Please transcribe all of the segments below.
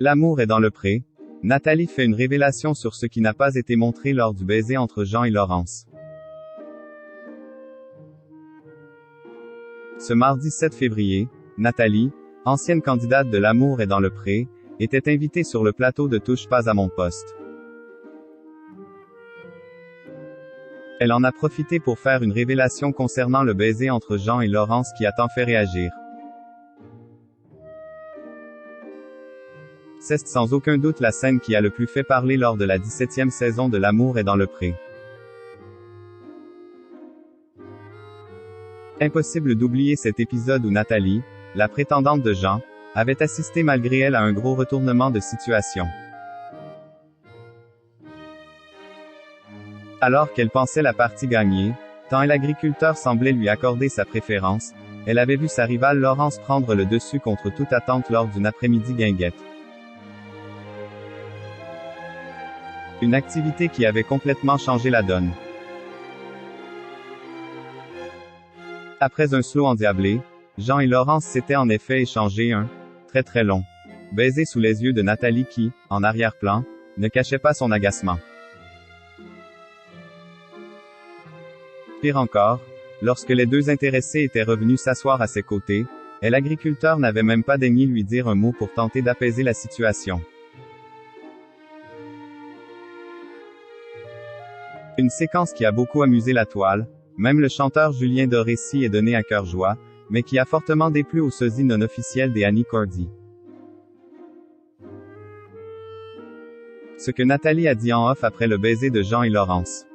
L'amour est dans le pré. Nathalie fait une révélation sur ce qui n'a pas été montré lors du baiser entre Jean et Laurence. Ce mardi 7 février, Nathalie, ancienne candidate de L'amour est dans le pré, était invitée sur le plateau de Touche pas à mon poste. Elle en a profité pour faire une révélation concernant le baiser entre Jean et Laurence qui a tant fait réagir. C'est sans aucun doute la scène qui a le plus fait parler lors de la 17e saison de L'amour est dans le pré. Impossible d'oublier cet épisode où Nathalie, la prétendante de Jean, avait assisté malgré elle à un gros retournement de situation. Alors qu'elle pensait la partie gagnée, tant l'agriculteur semblait lui accorder sa préférence, elle avait vu sa rivale Laurence prendre le dessus contre toute attente lors d'une après-midi guinguette. Une activité qui avait complètement changé la donne. Après un slow endiablé, Jean et Laurence s'étaient en effet échangé un très long baiser sous les yeux de Nathalie qui, en arrière-plan, ne cachait pas son agacement. Pire encore, lorsque les deux intéressés étaient revenus s'asseoir à ses côtés, l'agriculteur n'avait même pas daigné lui dire un mot pour tenter d'apaiser la situation. Une séquence qui a beaucoup amusé la toile, même le chanteur Julien Doré s'y est donné à cœur joie, mais qui a fortement déplu au sosie non officiel des Annie Cordy. Ce que Nathalie a dit en off après le baiser de Jean et Laurence.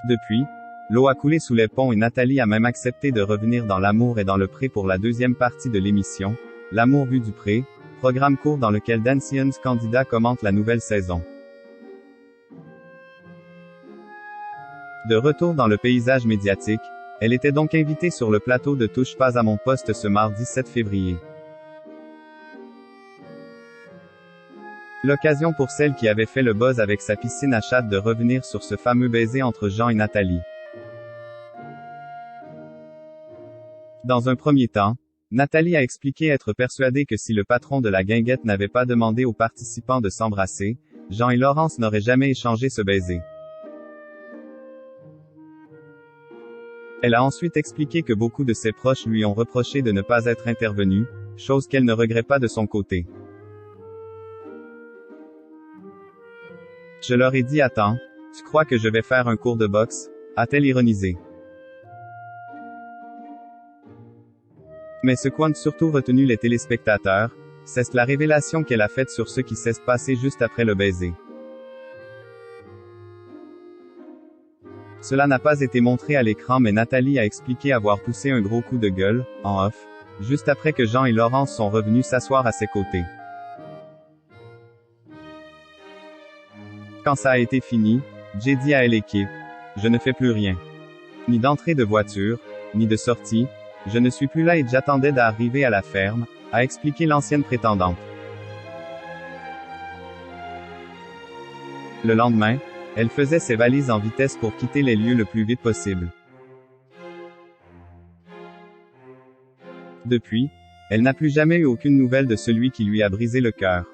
Depuis, l'eau a coulé sous les ponts et Nathalie a même accepté de revenir dans L'amour est dans le pré pour la deuxième partie de l'émission, L'amour vu du pré, programme court dans lequel Dan Sions candidat commente la nouvelle saison. De retour dans le paysage médiatique, elle était donc invitée sur le plateau de Touche pas à mon poste ce mardi 7 février. L'occasion pour celle qui avait fait le buzz avec sa piscine à chatte de revenir sur ce fameux baiser entre Jean et Nathalie. Dans un premier temps, Nathalie a expliqué être persuadée que si le patron de la guinguette n'avait pas demandé aux participants de s'embrasser, Jean et Laurence n'auraient jamais échangé ce baiser. Elle a ensuite expliqué que beaucoup de ses proches lui ont reproché de ne pas être intervenu, chose qu'elle ne regrette pas de son côté. Je leur ai dit attends, tu crois que je vais faire un cours de boxe? A-t-elle ironisé. Mais ce qu'ont surtout retenu les téléspectateurs, c'est la révélation qu'elle a faite sur ce qui s'est passé juste après le baiser. Cela n'a pas été montré à l'écran mais Nathalie a expliqué avoir poussé un gros coup de gueule, en off, juste après que Jean et Laurence sont revenus s'asseoir à ses côtés. Quand ça a été fini, j'ai dit à l'équipe, je ne fais plus rien. Ni d'entrée de voiture, ni de sortie, je ne suis plus là et j'attendais d'arriver à la ferme, a expliqué l'ancienne prétendante. Le lendemain, elle faisait ses valises en vitesse pour quitter les lieux le plus vite possible. Depuis, elle n'a plus jamais eu aucune nouvelle de celui qui lui a brisé le cœur.